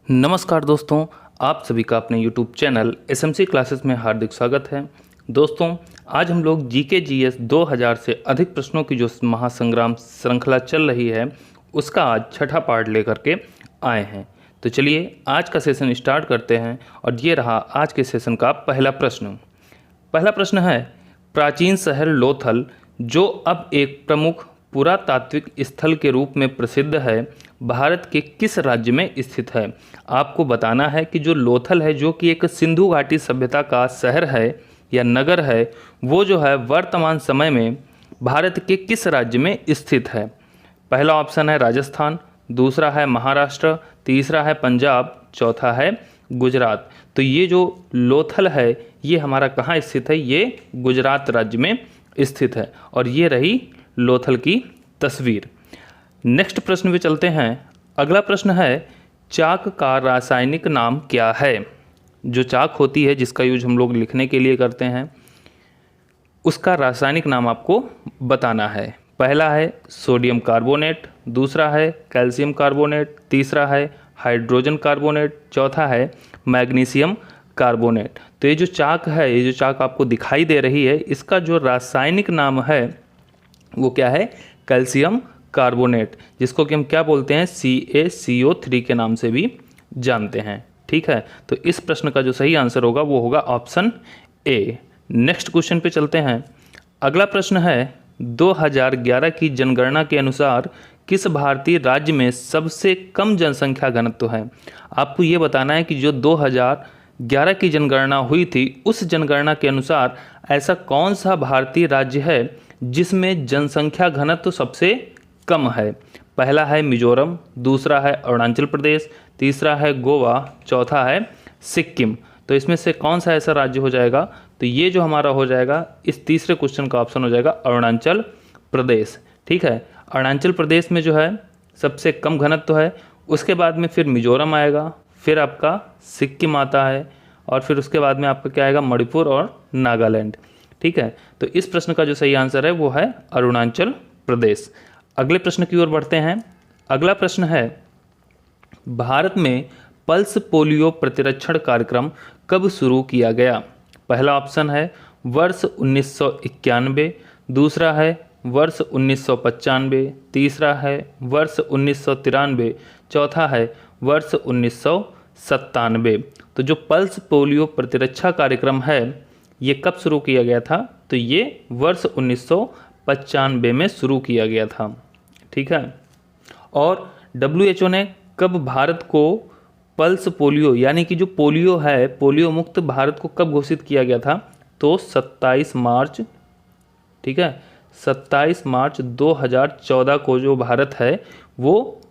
नमस्कार दोस्तों, आप सभी का अपने YouTube चैनल SMC क्लासेस में हार्दिक स्वागत है। दोस्तों, आज हम लोग जीके जीएस 2000 से अधिक प्रश्नों की जो महासंग्राम श्रृंखला चल रही है उसका आज छठा पार्ट लेकर के आए हैं। तो चलिए आज का सेशन स्टार्ट करते हैं और ये रहा आज के सेशन का पहला प्रश्न। पहला प्रश्न है, प्राचीन शहर लोथल जो अब एक प्रमुख पुरातात्विक स्थल के रूप में प्रसिद्ध है, भारत के किस राज्य में स्थित है? आपको बताना है कि जो लोथल है जो कि एक सिंधु घाटी सभ्यता का शहर है या नगर है, वो जो है वर्तमान समय में भारत के किस राज्य में स्थित है? पहला ऑप्शन है राजस्थान, दूसरा है महाराष्ट्र, तीसरा है पंजाब, चौथा है गुजरात। तो ये जो लोथल है ये हमारा कहाँ स्थित है? ये गुजरात राज्य में स्थित है। और ये रही लोथल की तस्वीर। नेक्स्ट प्रश्न पे चलते हैं। अगला प्रश्न है, चाक का रासायनिक नाम क्या है? जो चाक होती है जिसका यूज हम लोग लिखने के लिए करते हैं, उसका रासायनिक नाम आपको बताना है। पहला है सोडियम कार्बोनेट, दूसरा है कैल्शियम कार्बोनेट, तीसरा है हाइड्रोजन कार्बोनेट, चौथा है मैग्नीशियम कार्बोनेट। तो ये जो चाक है, ये जो चाक आपको दिखाई दे रही है, इसका जो रासायनिक नाम है वो क्या है? कैल्शियम कार्बोनेट, जिसको कि हम क्या बोलते हैं? CaCO3 के नाम से भी जानते हैं। ठीक है, तो इस प्रश्न का जो सही आंसर होगा वो होगा ऑप्शन ए। नेक्स्ट क्वेश्चन पे चलते हैं। अगला प्रश्न है, 2011 की जनगणना के अनुसार किस भारतीय राज्य में सबसे कम जनसंख्या घनत्व है? आपको ये बताना है कि जो 2011 की जनगणना हुई थी उस जनगणना के अनुसार ऐसा कौन सा भारतीय राज्य है जिसमें जनसंख्या घनत्व सबसे कम है। पहला है मिजोरम, दूसरा है अरुणाचल प्रदेश, तीसरा है गोवा, चौथा है सिक्किम। तो इसमें से कौन सा ऐसा राज्य हो जाएगा? तो ये जो हमारा हो जाएगा इस तीसरे क्वेश्चन का ऑप्शन हो जाएगा अरुणाचल प्रदेश। ठीक है, अरुणाचल प्रदेश में जो है सबसे कम घनत्व है, उसके बाद में फिर मिजोरम आएगा, फिर आपका सिक्किम आता है और फिर उसके बाद में आपका क्या आएगा? मणिपुर और नागालैंड। ठीक है, तो इस प्रश्न का जो सही आंसर है वो है अरुणाचल प्रदेश। अगले प्रश्न की ओर बढ़ते हैं। अगला प्रश्न है, भारत में पल्स पोलियो प्रतिरक्षण कार्यक्रम कब शुरू किया गया? पहला ऑप्शन है वर्ष 1991, दूसरा है वर्ष 1995, तीसरा है वर्ष 1993, चौथा है वर्ष 1997। तो जो पल्स पोलियो प्रतिरक्षा कार्यक्रम है ये कब शुरू किया गया था? तो ये वर्ष 1995 में शुरू किया गया था। ठीक है, और WHO ने कब भारत को पल्स पोलियो यानी कि जो पोलियो है, पोलियो मुक्त भारत को कब घोषित किया गया था? तो 27 मार्च, ठीक है, 27 मार्च 2014 को जो भारत है वो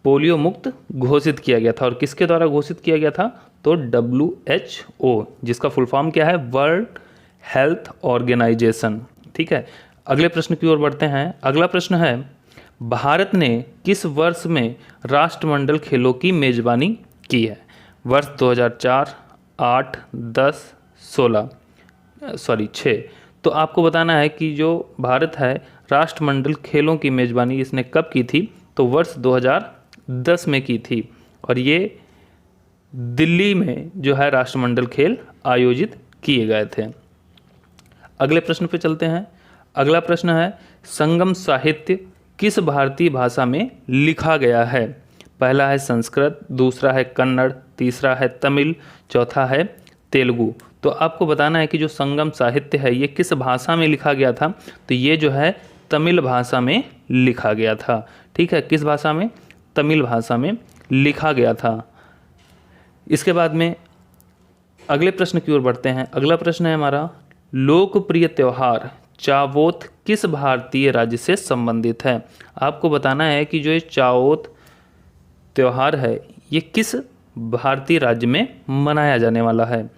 पोलियो मुक्त घोषित किया गया था। और किसके द्वारा घोषित किया गया था? तो WHO, जिसका फुल फॉर्म क्या है? World Health Organization. ठीक है, अगले प्रश्न की ओर बढ़ते हैं। अगला प्रश्न है, भारत ने किस वर्ष में राष्ट्रमंडल खेलों की मेजबानी की है? वर्ष 2004, 8, 10, 6। तो आपको बताना है कि जो भारत है राष्ट्रमंडल खेलों की मेजबानी इसने कब की थी? तो वर्ष 2010 में की थी और ये दिल्ली में जो है राष्ट्रमंडल खेल आयोजित किए गए थे। अगले प्रश्न पे चलते हैं। अगला प्रश्न है, संगम साहित्य किस भारतीय भाषा में लिखा गया है? पहला है संस्कृत, दूसरा है कन्नड़, तीसरा है तमिल, चौथा है तेलुगु। तो आपको बताना है कि जो संगम साहित्य है ये किस भाषा में लिखा गया था? तो ये जो है तमिल भाषा में लिखा गया था। ठीक है, किस भाषा में? तमिल भाषा में लिखा गया था। इसके बाद में अगले प्रश्न की ओर बढ़ते हैं। अगला प्रश्न है हमारा, लोकप्रिय त्यौहार चावोथ किस भारतीय राज्य से संबंधित है? आपको बताना है कि जो ये चावोथ त्यौहार है ये किस भारतीय राज्य में मनाया जाने वाला है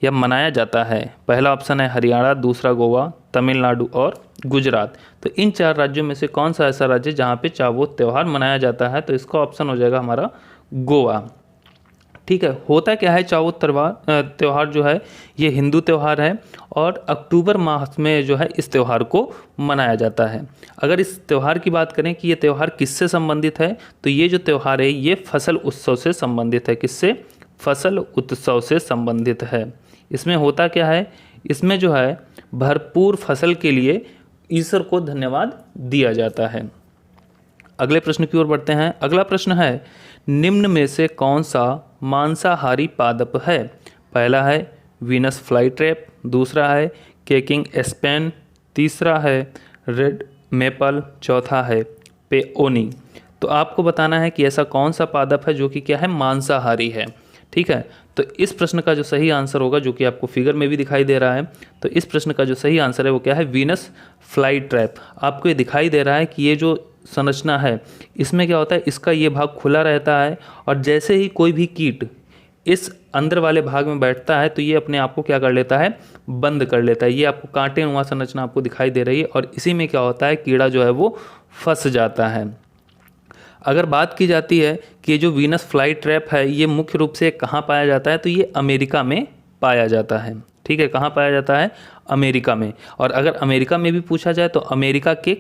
या मनाया जाता है? पहला ऑप्शन है हरियाणा, दूसरा गोवा, तमिलनाडु और गुजरात। तो इन चार राज्यों में से कौन सा ऐसा राज्य जहाँ पे चावोथ त्यौहार मनाया जाता है? तो इसका ऑप्शन हो जाएगा हमारा गोवा। ठीक है। होता क्या है, चावत त्यौहार जो है ये हिंदू त्यौहार है और अक्टूबर माह में जो है इस त्यौहार को मनाया जाता है। अगर इस त्यौहार की बात करें कि ये त्यौहार किससे संबंधित है, तो ये जो त्यौहार है ये फसल उत्सव से संबंधित है। किससे? फसल उत्सव से संबंधित है। इसमें होता क्या है, इसमें जो है भरपूर फसल के लिए ईश्वर को धन्यवाद दिया जाता है। अगले प्रश्न की ओर बढ़ते हैं। अगला प्रश्न है, निम्न में से कौन सा मांसाहारी पादप है? पहला है वीनस फ्लाई ट्रैप, दूसरा है केकिंग एस्पेन, तीसरा है रेड मेपल, चौथा है पेओनी। तो आपको बताना है कि ऐसा कौन सा पादप है जो कि क्या है, मांसाहारी है। ठीक है, तो इस प्रश्न का जो सही आंसर होगा, जो कि आपको फिगर में भी दिखाई दे रहा है, तो इस प्रश्न का जो सही आंसर है वो क्या है, वीनस फ्लाई ट्रैप। आपको ये दिखाई दे रहा है कि ये जो संरचना है इसमें क्या होता है, इसका ये भाग खुला रहता है और जैसे ही कोई भी कीट इस अंदर वाले भाग में बैठता है तो ये अपने आप को क्या कर लेता है, बंद कर लेता है। ये आपको कांटेनुमा संरचना आपको दिखाई दे रही है और इसी में क्या होता है, कीड़ा जो है वो फंस जाता है। अगर बात की जाती है कि ये जो वीनस फ्लाई ट्रैप है ये मुख्य रूप से कहाँ पाया जाता है, तो ये अमेरिका में पाया जाता है। ठीक है, कहाँ पाया जाता है, अमेरिका में। और अगर अमेरिका में भी पूछा जाए तो अमेरिका के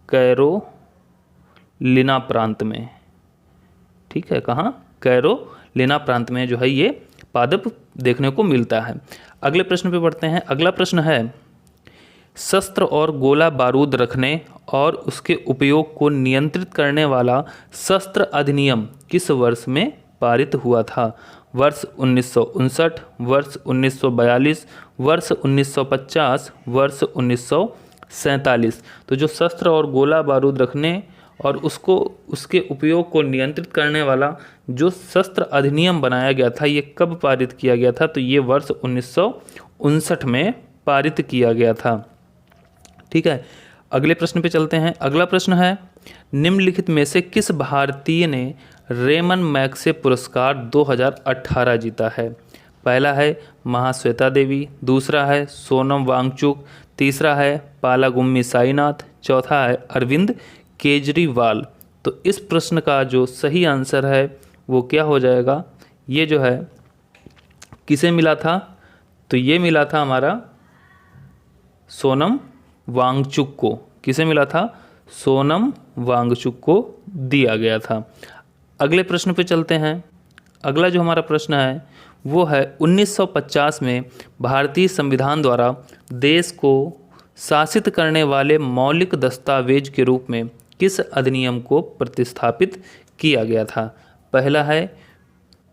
कैरोलिना प्रांत में। ठीक है, कहाँ, कैरोलिना प्रांत में जो है ये पादप देखने को मिलता है। अगले प्रश्न पे बढ़ते हैं। अगला प्रश्न है, शस्त्र और गोला बारूद रखने और उसके उपयोग को नियंत्रित करने वाला शस्त्र अधिनियम किस वर्ष में पारित हुआ था? वर्ष 1959, वर्ष 1942, वर्ष 1950, वर्ष 1947। तो जो शस्त्र और गोला बारूद रखने और उसके उपयोग को नियंत्रित करने वाला जो शस्त्र अधिनियम बनाया गया था ये कब पारित किया गया था? तो ये वर्ष 1959 में पारित किया गया था। ठीक है, अगले प्रश्न पे चलते हैं। अगला प्रश्न है, निम्नलिखित में से किस भारतीय ने रेमन मैग्सेसे पुरस्कार 2018 जीता है? पहला है महाश्वेता देवी, दूसरा है सोनम वांगचुक, तीसरा है पालागुम्मी साईनाथ, चौथा है अरविंद केजरीवाल। तो इस प्रश्न का जो सही आंसर है वो क्या हो जाएगा, ये जो है किसे मिला था? तो ये मिला था हमारा सोनम वांगचुक को। किसे मिला था? सोनम वांगचुक को दिया गया था। अगले प्रश्न पे चलते हैं। अगला जो हमारा प्रश्न है वो है 1950 में भारतीय संविधान द्वारा देश को शासित करने वाले मौलिक दस्तावेज के रूप में किस अधिनियम को प्रतिस्थापित किया गया था? पहला है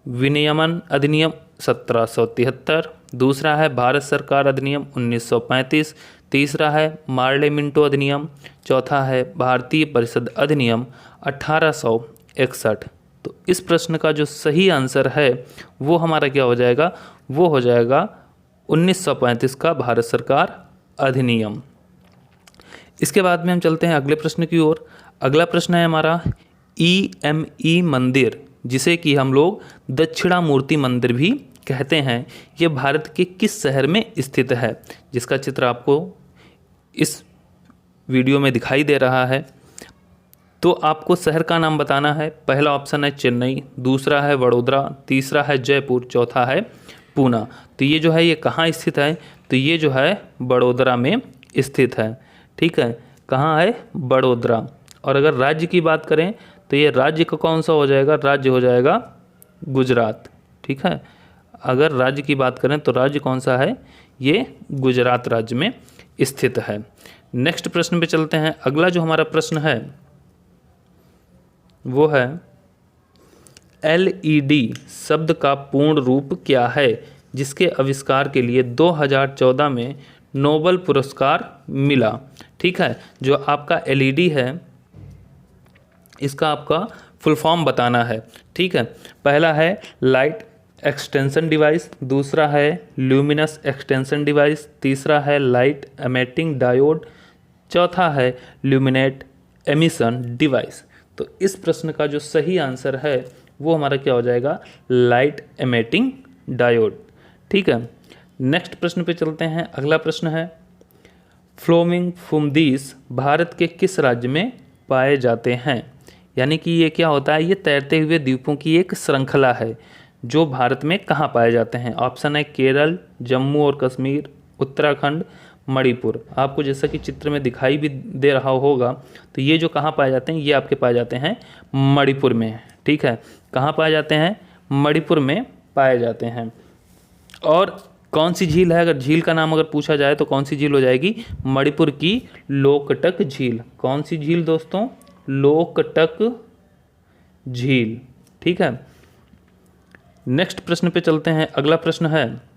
विनियमन अधिनियम 1773, दूसरा है भारत सरकार अधिनियम 1935, तीसरा है मार्ले मिंटो अधिनियम, चौथा है भारतीय परिषद अधिनियम 1861। तो इस प्रश्न का जो सही आंसर है वो हमारा क्या हो जाएगा, वो हो जाएगा 1935 का भारत सरकार अधिनियम। इसके बाद में हम चलते हैं अगले प्रश्न की ओर। अगला प्रश्न है हमारा EME मंदिर, जिसे कि हम लोग दक्षिणामूर्ति मंदिर भी कहते हैं, ये भारत के किस शहर में स्थित है? जिसका चित्र आपको इस वीडियो में दिखाई दे रहा है। तो आपको शहर का नाम बताना है। पहला ऑप्शन है चेन्नई, दूसरा है वडोदरा, तीसरा है जयपुर, चौथा है पूना। तो ये जो है ये कहाँ स्थित है? तो ये जो है बड़ोदरा में स्थित है। ठीक है, कहाँ है? बड़ोदरा। और अगर राज्य की बात करें तो ये राज्य का कौन सा हो जाएगा? राज्य हो जाएगा गुजरात। ठीक है, अगर राज्य की बात करें तो राज्य कौन सा है? ये गुजरात राज्य में स्थित है। नेक्स्ट प्रश्न पे चलते हैं। अगला जो हमारा प्रश्न है वो है LED शब्द का पूर्ण रूप क्या है, जिसके आविष्कार के लिए 2014 में नोबेल पुरस्कार मिला? ठीक है, जो आपका LED है इसका आपका फुल फॉर्म बताना है। ठीक है, पहला है लाइट एक्सटेंशन डिवाइस, दूसरा है ल्यूमिनस एक्सटेंशन डिवाइस, तीसरा है लाइट एमिटिंग डायोड, चौथा है ल्यूमिनेट एमिशन डिवाइस। तो इस प्रश्न का जो सही आंसर है वो हमारा क्या हो जाएगा? Light emitting diode. ठीक है, नेक्स्ट प्रश्न पे चलते हैं। अगला प्रश्न है फ्लोमिंग फुमदीस भारत के किस राज्य में पाए जाते हैं? यानी कि ये क्या होता है, ये तैरते हुए द्वीपों की एक श्रृंखला है जो भारत में कहाँ पाए जाते हैं। ऑप्शन है केरल, जम्मू और कश्मीर, उत्तराखंड, मणिपुर। आपको जैसा कि चित्र में दिखाई भी दे रहा होगा, तो ये जो कहाँ पाए जाते हैं, ये आपके पाए जाते हैं मणिपुर में। ठीक है, कहाँ पाए जाते हैं, मणिपुर में पाए जाते हैं। और कौन सी झील है, अगर झील का नाम अगर पूछा जाए तो कौन सी झील हो जाएगी, मणिपुर की लोकटक झील। कौन सी झील दोस्तों, लोकटक झील। ठीक है, नेक्स्ट प्रश्न पे चलते हैं। अगला प्रश्न है,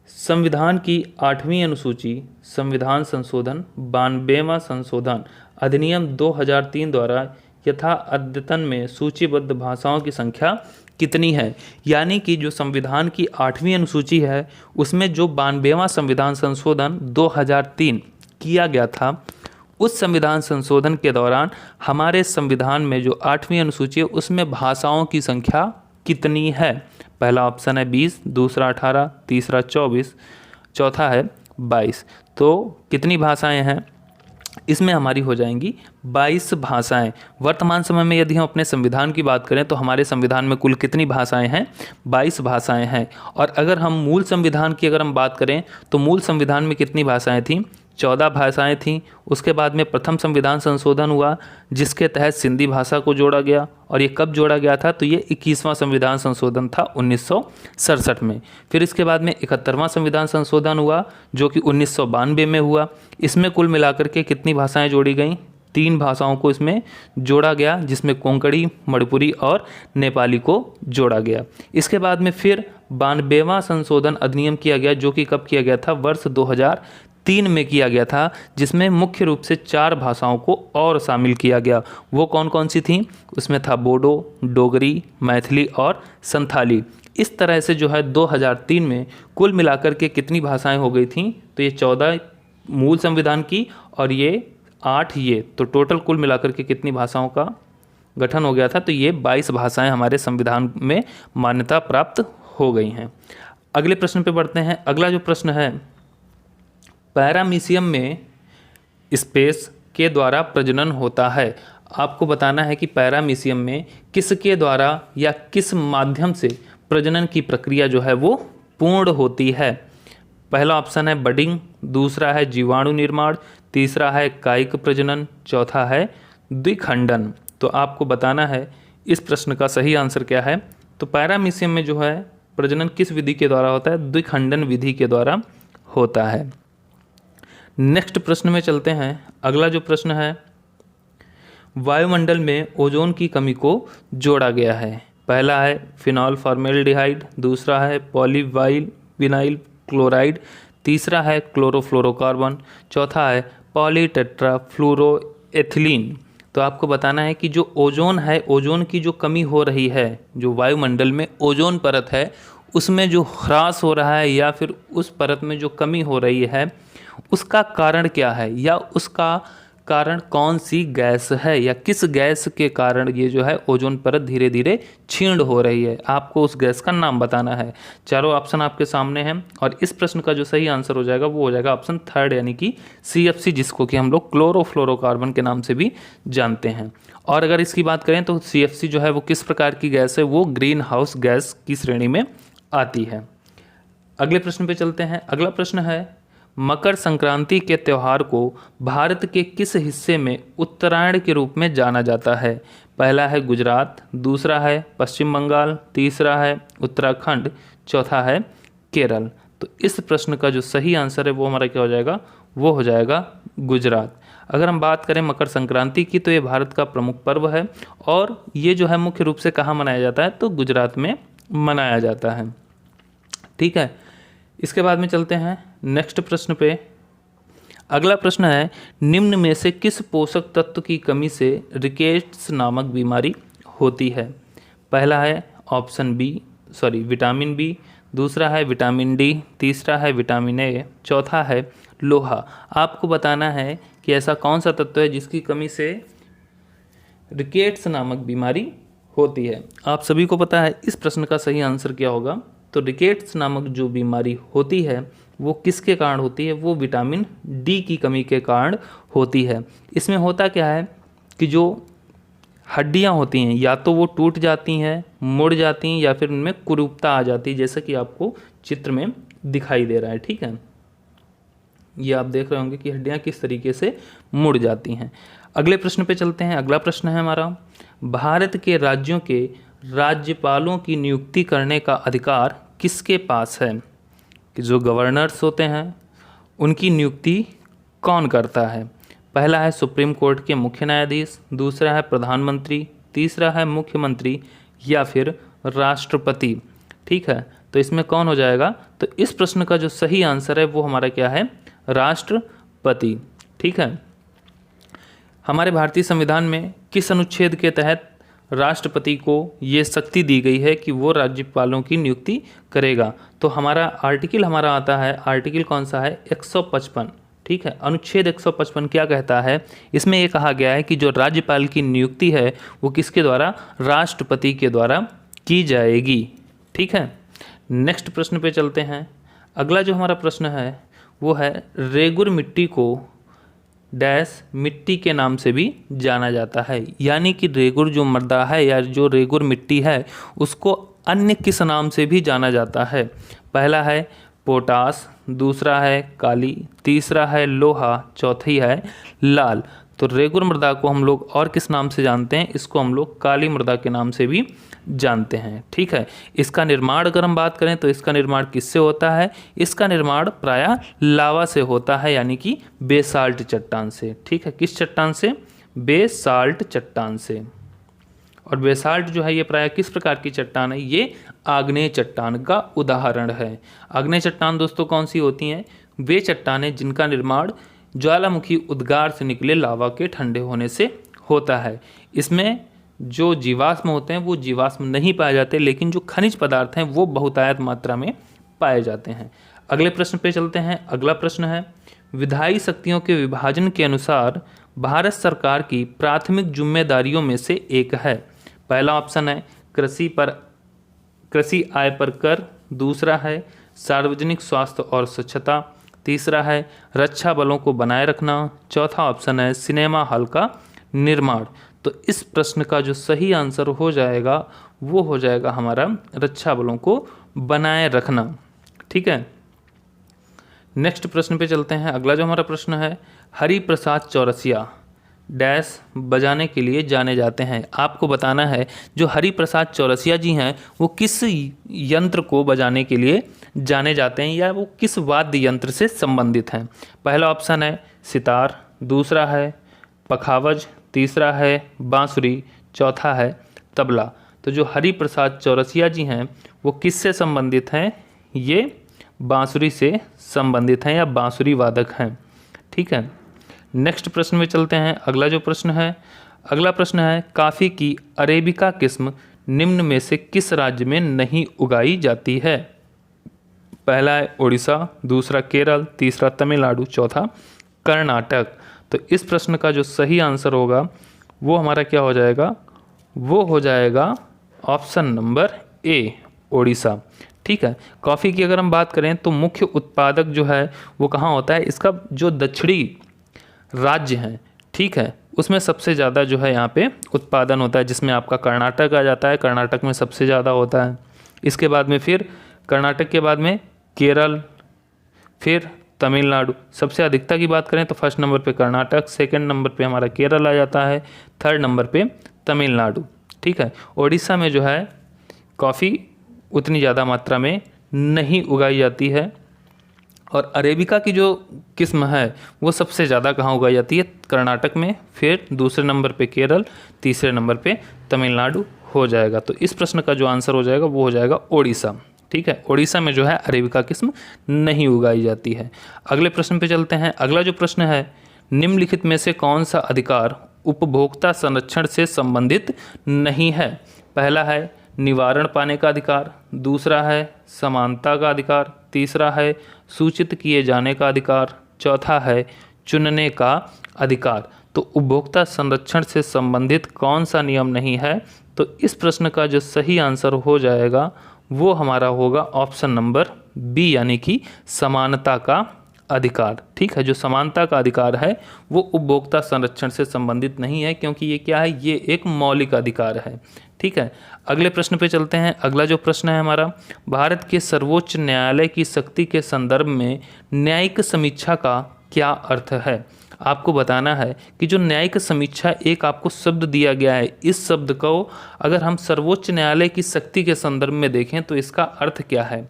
संविधान की 8वीं अनुसूची संविधान संशोधन 92वां संशोधन अधिनियम 2003 द्वारा यथा अद्यतन में सूचीबद्ध भाषाओं की संख्या कितनी है। यानी कि जो संविधान की 8वीं अनुसूची है उसमें जो 92वां संविधान संशोधन 2003 किया गया था, उस संविधान संशोधन के दौरान हमारे संविधान में जो 8वीं अनुसूची है उसमें भाषाओं की संख्या कितनी है। पहला ऑप्शन है 20, दूसरा 18, तीसरा 24, चौथा है 22। तो कितनी भाषाएं हैं, इसमें हमारी हो जाएंगी 22 भाषाएं। वर्तमान समय में यदि हम अपने संविधान की बात करें तो हमारे संविधान में कुल कितनी भाषाएं हैं, 22 भाषाएं हैं। और अगर हम मूल संविधान की अगर हम बात करें तो मूल संविधान में कितनी भाषाएं थीं, 14 भाषाएं थीं। उसके बाद में प्रथम संविधान संशोधन हुआ जिसके तहत सिंधी भाषा को जोड़ा गया, और ये कब जोड़ा गया था, तो ये 21वां संविधान संशोधन था 1967 में। फिर इसके बाद में 71वां संविधान संशोधन हुआ जो कि 1992 में हुआ। इसमें कुल मिलाकर के कितनी भाषाएं जोड़ी गई, 3 भाषाओं को इसमें जोड़ा गया, जिसमें कोंकणी, मणिपुरी और नेपाली को जोड़ा गया। इसके बाद में फिर 92वां संशोधन अधिनियम किया गया जो कि कब किया गया था, वर्ष 2003 में किया गया था, जिसमें मुख्य रूप से 4 भाषाओं को और शामिल किया गया। वो कौन कौन सी थीं, उसमें था बोडो, डोगरी, मैथिली और संथाली। इस तरह से जो है 2003 में कुल मिलाकर के कितनी भाषाएं हो गई थीं, तो ये 14 मूल संविधान की और ये 8 ये, तो टोटल कुल मिलाकर के कितनी भाषाओं का गठन हो गया था, तो ये 22 भाषाएं हमारे संविधान में मान्यता प्राप्त हो गई हैं। अगले प्रश्न पे बढ़ते हैं। अगला जो प्रश्न है, पैरामीशियम में स्पेस के द्वारा प्रजनन होता है। आपको बताना है कि पैरामीशियम में किसके द्वारा या किस माध्यम से प्रजनन की प्रक्रिया जो है वो पूर्ण होती है। पहला ऑप्शन है बडिंग, दूसरा है जीवाणु निर्माण, तीसरा है कायिक प्रजनन, चौथा है द्विखंडन। तो आपको बताना है इस प्रश्न का सही आंसर क्या है। तो पैरामीशियम में जो है प्रजनन किस विधि के द्वारा होता है, द्विखंडन विधि के द्वारा होता है। नेक्स्ट प्रश्न में चलते हैं। अगला जो प्रश्न है, वायुमंडल में ओजोन की कमी को जोड़ा गया है। पहला है फिनॉल फॉर्मेल्डिहाइड, दूसरा है पॉलीवाइल विनाइल क्लोराइड, तीसरा है क्लोरोफ्लोरोकार्बन, चौथा है पॉलीटेट्राफ्लोरोएथिलीन। तो आपको बताना है कि जो ओजोन है, ओजोन की जो कमी हो रही है, जो वायुमंडल में ओजोन परत है उसमें जो ह्रास हो रहा है या फिर उस परत में जो कमी हो रही है, उसका कारण क्या है, या उसका कारण कौन सी गैस है, या किस गैस के कारण ये जो है ओजोन परत धीरे धीरे क्षीण हो रही है। आपको उस गैस का नाम बताना है। चारों ऑप्शन आपके सामने हैं और इस प्रश्न का जो सही आंसर हो जाएगा वो हो जाएगा ऑप्शन 3 यानी कि CFC, जिसको कि हम लोग क्लोरोफ्लोरोकार्बन के नाम से भी जानते हैं। और अगर इसकी बात करें तो CFC जो है वो किस प्रकार की गैस है, वो ग्रीन हाउस गैस की श्रेणी में आती है। अगले प्रश्न पे चलते हैं। अगला प्रश्न है, मकर संक्रांति के त्यौहार को भारत के किस हिस्से में उत्तरायण के रूप में जाना जाता है। पहला है गुजरात, दूसरा है पश्चिम बंगाल, तीसरा है उत्तराखंड, चौथा है केरल। तो इस प्रश्न का जो सही आंसर है वो हमारा क्या हो जाएगा, वो हो जाएगा गुजरात। अगर हम बात करें मकर संक्रांति की तो ये भारत का प्रमुख पर्व है और ये जो है मुख्य रूप से कहाँ मनाया जाता है, तो गुजरात में मनाया जाता है। ठीक है, इसके बाद में चलते हैं नेक्स्ट प्रश्न पे। अगला प्रश्न है, निम्न में से किस पोषक तत्व की कमी से रिकेट्स नामक बीमारी होती है। पहला है ऑप्शन विटामिन बी, दूसरा है विटामिन डी, तीसरा है विटामिन ए, चौथा है लोहा। आपको बताना है कि ऐसा कौन सा तत्व है जिसकी कमी से रिकेट्स नामक बीमारी होती है। आप सभी को पता है इस प्रश्न का सही आंसर क्या होगा। तो रिकेट्स नामक जो बीमारी होती है वो किसके कारण होती है, वो विटामिन डी की कमी के कारण होती है। इसमें होता क्या है कि जो हड्डियां होती हैं या तो वो टूट जाती हैं, मुड़ जाती हैं, या फिर उनमें कुरूपता आ जाती है, जैसा कि आपको चित्र में दिखाई दे रहा है। ठीक है, ये आप देख रहे होंगे कि हड्डियां किस तरीके से मुड़ जाती हैं। अगले प्रश्न पे चलते हैं। अगला प्रश्न है हमारा, भारत के राज्यों के राज्यपालों की नियुक्ति करने का अधिकार किसके पास है? कि जो गवर्नर्स होते हैं उनकी नियुक्ति कौन करता है? पहला है सुप्रीम कोर्ट के मुख्य न्यायाधीश, दूसरा है प्रधानमंत्री, तीसरा है मुख्यमंत्री, या फिर राष्ट्रपति। ठीक है, तो इसमें कौन हो जाएगा? तो इस प्रश्न का जो सही आंसर है वो हमारा क्या है? राष्ट्रपति। ठीक है, हमारे भारतीय संविधान में किस अनुच्छेद के तहत राष्ट्रपति को ये शक्ति दी गई है कि वो राज्यपालों की नियुक्ति करेगा? तो हमारा आर्टिकल हमारा आता है, आर्टिकल कौन सा है? 155। ठीक है, अनुच्छेद 155 क्या कहता है? इसमें ये कहा गया है कि जो राज्यपाल की नियुक्ति है वो किसके द्वारा? राष्ट्रपति के द्वारा की जाएगी। ठीक है, नेक्स्ट प्रश्न पे चलते हैं। अगला जो हमारा प्रश्न है वो है, रेगुर मिट्टी को डैश मिट्टी के नाम से भी जाना जाता है। यानी कि रेगुर जो मृदा है या जो रेगुर मिट्टी है उसको अन्य किस नाम से भी जाना जाता है? पहला है पोटास, दूसरा है काली, तीसरा है लोहा, चौथी है लाल। तो रेगुर मृदा को हम लोग और किस नाम से जानते हैं? इसको हम लोग काली मृदा के नाम से भी जानते हैं। ठीक है, इसका निर्माण अगर हम बात करें तो इसका निर्माण किससे होता है? इसका निर्माण प्रायः लावा से होता है, यानी कि बेसाल्ट चट्टान से। ठीक है, किस चट्टान से? बेसाल्ट चट्टान से। और बेसाल्ट जो है ये प्रायः किस प्रकार की चट्टान है? ये आग्नेय चट्टान का उदाहरण है। आग्नेय चट्टान दोस्तों कौन सी होती हैं? वे चट्टानें जिनका निर्माण ज्वालामुखी उद्गार से निकले लावा के ठंडे होने से होता है। इसमें जो जीवाश्म होते हैं वो जीवाश्म नहीं पाए जाते, लेकिन जो खनिज पदार्थ हैं वो बहुतायत मात्रा में पाए जाते हैं। अगले प्रश्न पे चलते हैं। अगला प्रश्न है, विधायी शक्तियों के विभाजन के अनुसार भारत सरकार की प्राथमिक जिम्मेदारियों में से एक है। पहला ऑप्शन है कृषि आय पर कर, दूसरा है सार्वजनिक स्वास्थ्य और स्वच्छता, तीसरा है रक्षा बलों को बनाए रखना, चौथा ऑप्शन है सिनेमा हॉल का निर्माण। तो इस प्रश्न का जो सही आंसर हो जाएगा वो हो जाएगा हमारा रक्षा बलों को बनाए रखना। ठीक है, नेक्स्ट प्रश्न पे चलते हैं। अगला जो हमारा प्रश्न है, हरिप्रसाद चौरसिया डैश बजाने के लिए जाने जाते हैं। आपको बताना है जो हरिप्रसाद चौरसिया जी हैं वो किस यंत्र को बजाने के लिए जाने जाते हैं या वो किस वाद्य यंत्र से संबंधित हैं। पहला ऑप्शन है सितार, दूसरा है पखावज, तीसरा है बांसुरी, चौथा है तबला। तो जो हरिप्रसाद चौरसिया जी हैं वो किससे संबंधित हैं? ये बांसुरी से संबंधित हैं या बांसुरी वादक हैं। ठीक है, नेक्स्ट प्रश्न में चलते हैं। अगला जो प्रश्न है, अगला प्रश्न है, कॉफ़ी की अरेबिका किस्म निम्न में से किस राज्य में नहीं उगाई जाती है? पहला है उड़ीसा, दूसरा केरल, तीसरा तमिलनाडु, चौथा कर्नाटक। तो इस प्रश्न का जो सही आंसर होगा वो हमारा क्या हो जाएगा? वो हो जाएगा ऑप्शन नंबर ए, ओडिशा। ठीक है, कॉफ़ी की अगर हम बात करें तो मुख्य उत्पादक जो है वो कहाँ होता है? इसका जो दक्षिणी राज्य हैं, ठीक है, उसमें सबसे ज़्यादा जो है यहाँ पे उत्पादन होता है, जिसमें आपका कर्नाटक आ जाता है। कर्नाटक में सबसे ज़्यादा होता है। इसके बाद में फिर कर्नाटक के बाद में केरल, फिर तमिलनाडु। सबसे अधिकता की बात करें तो फर्स्ट नंबर पे कर्नाटक, सेकंड नंबर पे हमारा केरल आ जाता है, थर्ड नंबर पे तमिलनाडु। ठीक है, ओडिशा में जो है कॉफ़ी उतनी ज़्यादा मात्रा में नहीं उगाई जाती है। और अरेबिका की जो किस्म है वो सबसे ज़्यादा कहाँ उगाई जाती है? कर्नाटक में, फिर दूसरे नंबर पे केरल, तीसरे नंबर पे तमिलनाडु हो जाएगा। तो इस प्रश्न का जो आंसर हो जाएगा वो हो जाएगा ओडिशा। ठीक है, ओडिशा में जो है अरेबिका किस्म नहीं उगाई जाती है। अगले प्रश्न पे चलते हैं। अगला जो प्रश्न है, निम्नलिखित में से कौन सा अधिकार उपभोक्ता संरक्षण से संबंधित नहीं है? पहला है निवारण पाने का अधिकार, दूसरा है समानता का अधिकार, तीसरा है सूचित किए जाने का अधिकार, चौथा है चुनने का अधिकार। तो उपभोक्ता संरक्षण से संबंधित कौन सा नियम नहीं है? तो इस प्रश्न का जो सही आंसर हो जाएगा वो हमारा होगा ऑप्शन नंबर बी, यानी कि समानता का अधिकार, ठीक है। जो समानता का अधिकार है वो उपभोक्ता संरक्षण से संबंधित नहीं है, क्योंकि ये क्या है, ये एक मौलिक अधिकार है, ठीक है। अगले प्रश्न पे चलते हैं। अगला जो प्रश्न है हमारा, भारत के सर्वोच्च न्यायालय की शक्ति के संदर्भ में न्यायिक समीक्षा का क्या अर्थ है। आपको बताना है कि जो न्यायिक समीक्षा, एक आपको शब्द दिया गया है, इस शब्द को अगर हम सर्वोच्च न्यायालय की शक्ति के संदर्भ में देखें तो इसका अर्थ क्या है।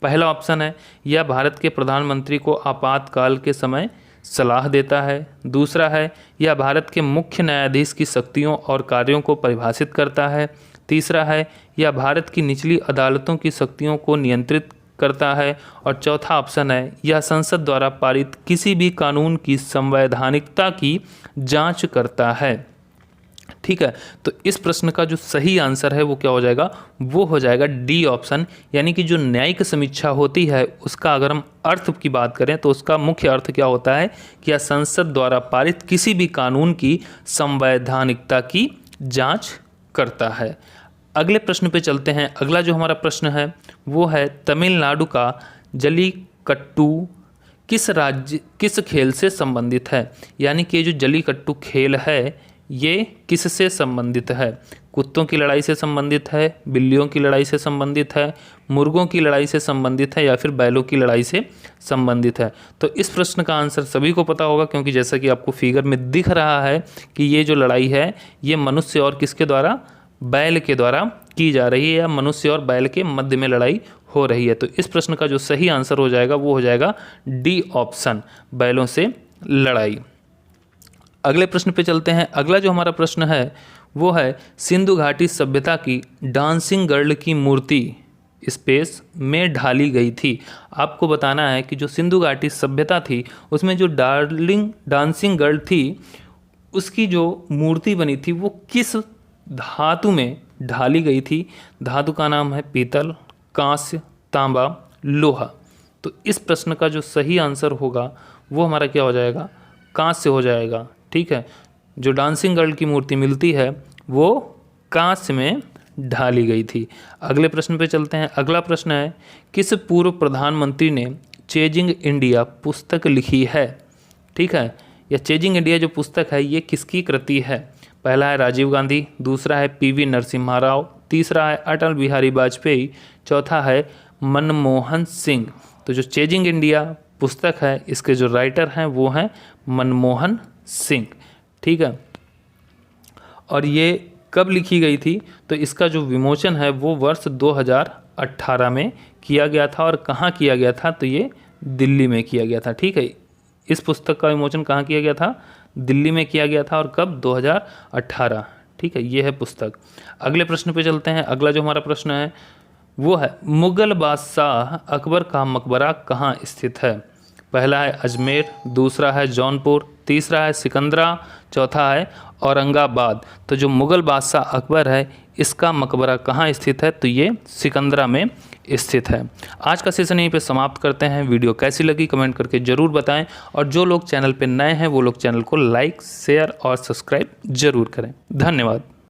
पहला ऑप्शन है, यह भारत के प्रधानमंत्री को आपातकाल के समय सलाह देता है। दूसरा है, यह भारत के मुख्य न्यायाधीश की शक्तियों और कार्यों को परिभाषित करता है। तीसरा है, यह भारत की निचली अदालतों की शक्तियों को नियंत्रित करता है। और चौथा ऑप्शन है, यह संसद द्वारा पारित किसी भी कानून की संवैधानिकता की जांच करता है, ठीक है। तो इस प्रश्न का जो सही आंसर है वो क्या हो जाएगा, वो हो जाएगा डी ऑप्शन। यानी कि जो न्यायिक समीक्षा होती है उसका अगर हम अर्थ की बात करें तो उसका मुख्य अर्थ क्या होता है कि यह संसद द्वारा पारित किसी भी कानून की संवैधानिकता की जांच करता है। अगले प्रश्न पे चलते हैं। अगला जो हमारा प्रश्न है वो है, तमिलनाडु का जल्लीकट्टू किस खेल से संबंधित है। यानी कि जो जल्लीकट्टू खेल है ये किससे संबंधित है। कुत्तों की लड़ाई से संबंधित है, बिल्लियों की लड़ाई से संबंधित है, मुर्गों की लड़ाई से संबंधित है, या फिर बैलों की लड़ाई से संबंधित है। तो इस प्रश्न का आंसर सभी को पता होगा, क्योंकि जैसा कि आपको फिगर में दिख रहा है कि ये जो लड़ाई है ये मनुष्य और किसके द्वारा, बैल के द्वारा की जा रही है, या मनुष्य और बैल के मध्य में लड़ाई हो रही है। तो इस प्रश्न का जो सही आंसर हो जाएगा वो हो जाएगा डी ऑप्शन, बैलों से लड़ाई। अगले प्रश्न पे चलते हैं। अगला जो हमारा प्रश्न है वो है, सिंधु घाटी सभ्यता की डांसिंग गर्ल की मूर्ति स्पेस में ढाली गई थी। आपको बताना है कि जो सिंधु घाटी सभ्यता थी उसमें जो डांसिंग गर्ल थी उसकी जो मूर्ति बनी थी वो किस धातु में ढाली गई थी। धातु का नाम है पीतल, कांस्य, तांबा, लोहा। तो इस प्रश्न का जो सही आंसर होगा वो हमारा क्या हो जाएगा, कांस्य हो जाएगा, ठीक है। जो डांसिंग गर्ल की मूर्ति मिलती है वो कांस्य में ढाली गई थी। अगले प्रश्न पे चलते हैं। अगला प्रश्न है, किस पूर्व प्रधानमंत्री ने चेजिंग इंडिया पुस्तक लिखी है, ठीक है। यह चेजिंग इंडिया जो पुस्तक है ये किसकी कृति है। पहला है राजीव गांधी, दूसरा है पीवी नरसिम्हा राव, तीसरा है अटल बिहारी वाजपेयी, चौथा है मनमोहन सिंह। तो जो चेजिंग इंडिया पुस्तक है इसके जो राइटर हैं वो हैं मनमोहन सिंह, ठीक है। और ये कब लिखी गई थी, तो इसका जो विमोचन है वो वर्ष 2018 में किया गया था। और कहाँ किया गया था, तो ये दिल्ली में किया गया था, ठीक है। इस पुस्तक का विमोचन कहाँ किया गया था, दिल्ली में किया गया था। और कब, 2018, ठीक है। ये है पुस्तक। अगले प्रश्न पे चलते हैं। अगला जो हमारा प्रश्न है वो है, मुगल बादशाह अकबर का मकबरा कहाँ स्थित है। पहला है अजमेर, दूसरा है जौनपुर, तीसरा है सिकंदरा, चौथा है औरंगाबाद। तो जो मुगल बादशाह अकबर है इसका मकबरा कहाँ स्थित है, तो ये सिकंदरा में स्थित है। आज का सेशन यहीं पे समाप्त करते हैं। वीडियो कैसी लगी कमेंट करके ज़रूर बताएं, और जो लोग चैनल पे नए हैं वो लोग चैनल को लाइक, शेयर और सब्सक्राइब ज़रूर करें। धन्यवाद।